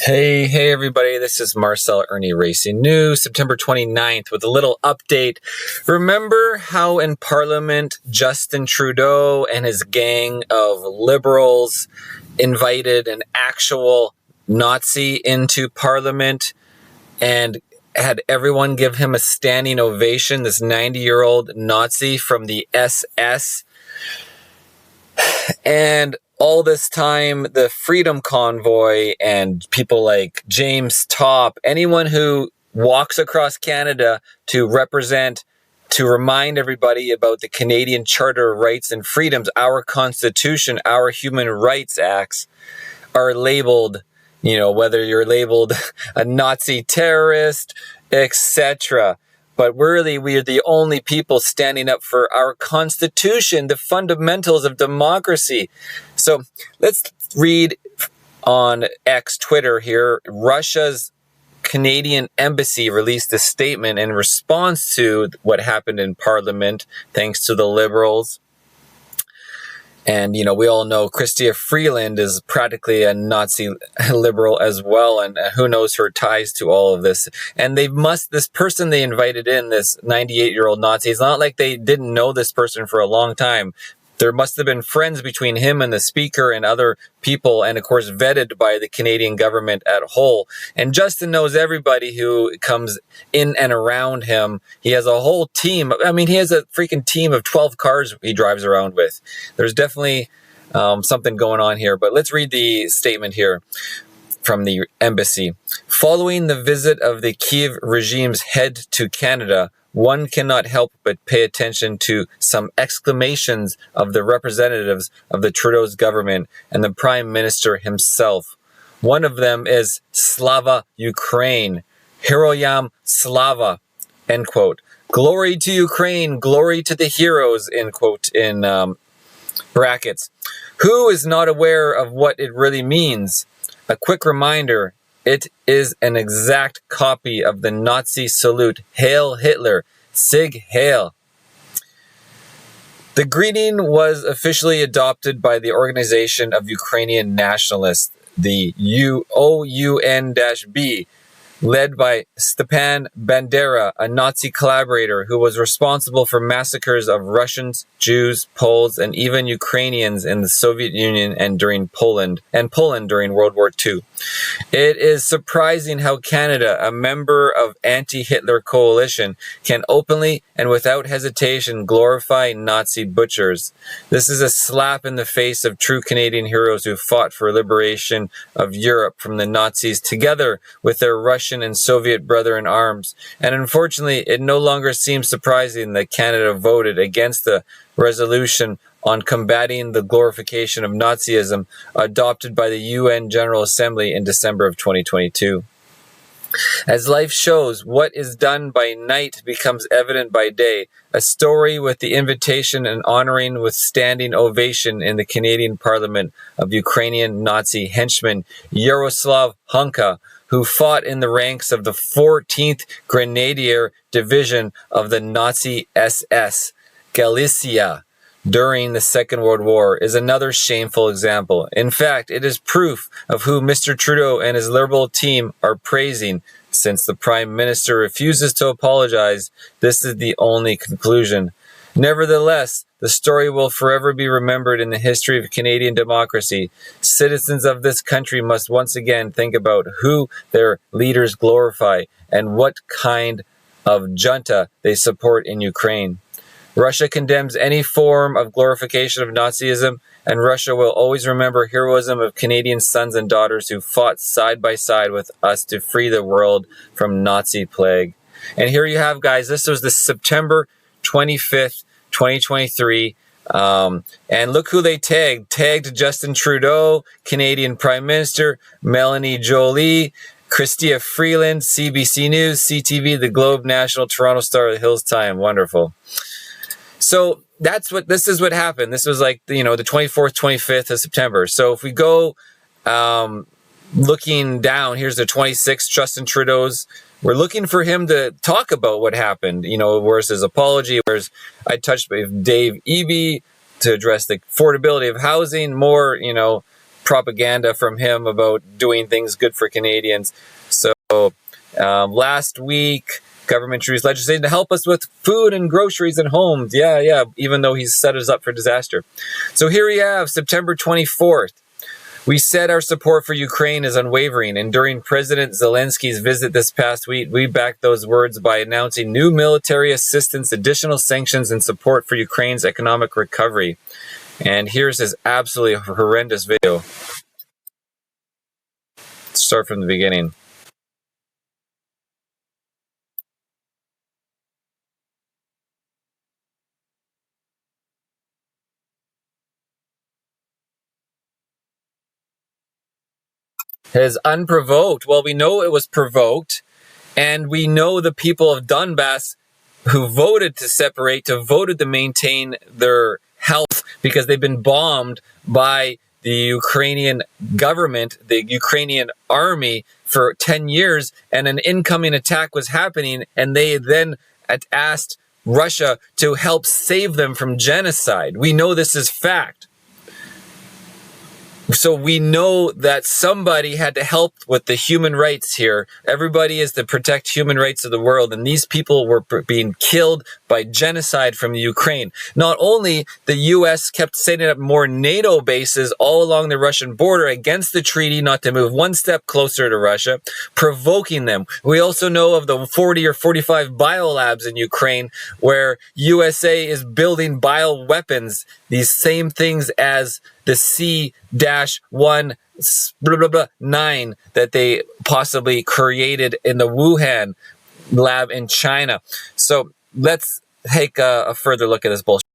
Hey everybody, this is Marcel Ernie Racing News, September 29th with a little update. Remember how in Parliament Justin Trudeau and his gang of liberals invited an actual Nazi into Parliament and had everyone give him a standing ovation, this 90-year-old Nazi from the SS? And all this time, the Freedom Convoy and people like James Topp, anyone who walks across Canada to remind everybody about the Canadian Charter of Rights and Freedoms, our Constitution, our Human Rights Acts, are labeled, whether you're labeled a Nazi terrorist, etc. But really, we are the only people standing up for our Constitution, the fundamentals of democracy. So let's read on X, Twitter here. Russia's Canadian embassy released a statement in response to what happened in Parliament, thanks to the Liberals. And, we all know Chrystia Freeland is practically a Nazi liberal as well. And who knows her ties to all of this. And this person they invited in, this 98-year-old Nazi, it's not like they didn't know this person for a long time. There must have been friends between him and the speaker and other people, and of course vetted by the Canadian government at whole. And Justin knows everybody who comes in and around him. He has a whole team. He has a freaking team of 12 cars he drives around with. There's definitely something going on here. But let's read the statement here from the embassy. Following the visit of the Kiev regime's head to Canada, one cannot help but pay attention to some exclamations of the representatives of the Trudeau's government and the Prime Minister himself. One of them is Slava Ukraine, heroyam Slava, end quote. Glory to Ukraine, glory to the heroes, end quote, in brackets. Who is not aware of what it really means? A quick reminder. It is an exact copy of the Nazi salute, Heil Hitler, Sieg Heil. The greeting was officially adopted by the Organization of Ukrainian Nationalists, the OUN-B, led by Stepan Bandera, a Nazi collaborator who was responsible for massacres of Russians, Jews, Poles, and even Ukrainians in the Soviet Union and during Poland during World War II. It is surprising how Canada, a member of anti-Hitler coalition, can openly and without hesitation glorify Nazi butchers. This is a slap in the face of true Canadian heroes who fought for liberation of Europe from the Nazis together with their Russian and Soviet brother-in-arms. And unfortunately, it no longer seems surprising that Canada voted against the resolution on combating the glorification of Nazism adopted by the UN General Assembly in December of 2022. As life shows, what is done by night becomes evident by day. A story with the invitation and honoring with standing ovation in the Canadian Parliament of Ukrainian Nazi henchman Yaroslav Hunka, who fought in the ranks of the 14th Grenadier Division of the Nazi SS, Galicia, during the Second World War, is another shameful example. In fact, it is proof of who Mr. Trudeau and his Liberal team are praising. Since the Prime Minister refuses to apologize, this is the only conclusion. Nevertheless, the story will forever be remembered in the history of Canadian democracy. Citizens of this country must once again think about who their leaders glorify and what kind of junta they support in Ukraine. Russia condemns any form of glorification of Nazism, and Russia will always remember heroism of Canadian sons and daughters who fought side by side with us to free the world from Nazi plague. And here you have, guys, this was the September 25th, 2023. And look who they tagged. Tagged Justin Trudeau, Canadian Prime Minister, Melanie Joly, Chrystia Freeland, CBC News, CTV, The Globe, National, Toronto Star, The Hills Time. Wonderful. So this is what happened. This was like, the 24th, 25th of September. So if we go looking down, here's the 26th, Justin Trudeau's. We're looking for him to talk about what happened. Where's his apology? I touched with Dave Eby to address the affordability of housing, more, propaganda from him about doing things good for Canadians. So last week, government introduced legislation to help us with food and groceries and homes. Yeah, even though he's set us up for disaster. So here we have September 24th. We said our support for Ukraine is unwavering, and during President Zelensky's visit this past week, we backed those words by announcing new military assistance, additional sanctions, and support for Ukraine's economic recovery. And here's his absolutely horrendous video. Let's start from the beginning. It is unprovoked. Well, we know it was provoked, and we know the people of Donbass who voted to separate, voted to maintain their health because they've been bombed by the Ukrainian government, the Ukrainian army for 10 years, and an incoming attack was happening, and they then asked Russia to help save them from genocide. We know this is fact. So we know that somebody had to help with the human rights here. Everybody is to protect human rights of the world, and these people were being killed by genocide from the Ukraine. Not only the U.S. kept setting up more NATO bases all along the Russian border against the treaty not to move one step closer to Russia, provoking them. We also know of the 40 or 45 biolabs in Ukraine where USA is building bioweapons, these same things as the C-1 9 that they possibly created in the Wuhan lab in China. So let's take a further look at this bullshit.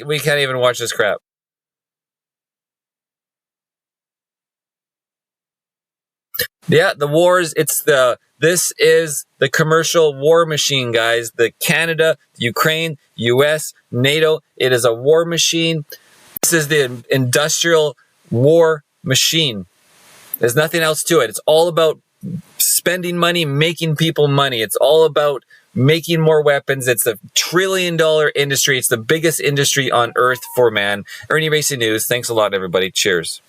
We can't even watch this crap. Yeah, the wars, this is the commercial war machine, guys. The Canada, Ukraine, US, NATO, it is a war machine. This is the industrial war machine. There's nothing else to it. It's all about spending money, making people money. It's all about making more weapons. It's a $1 trillion industry. It's the biggest industry on earth for man. Ernie Racing News. Thanks a lot, everybody. Cheers.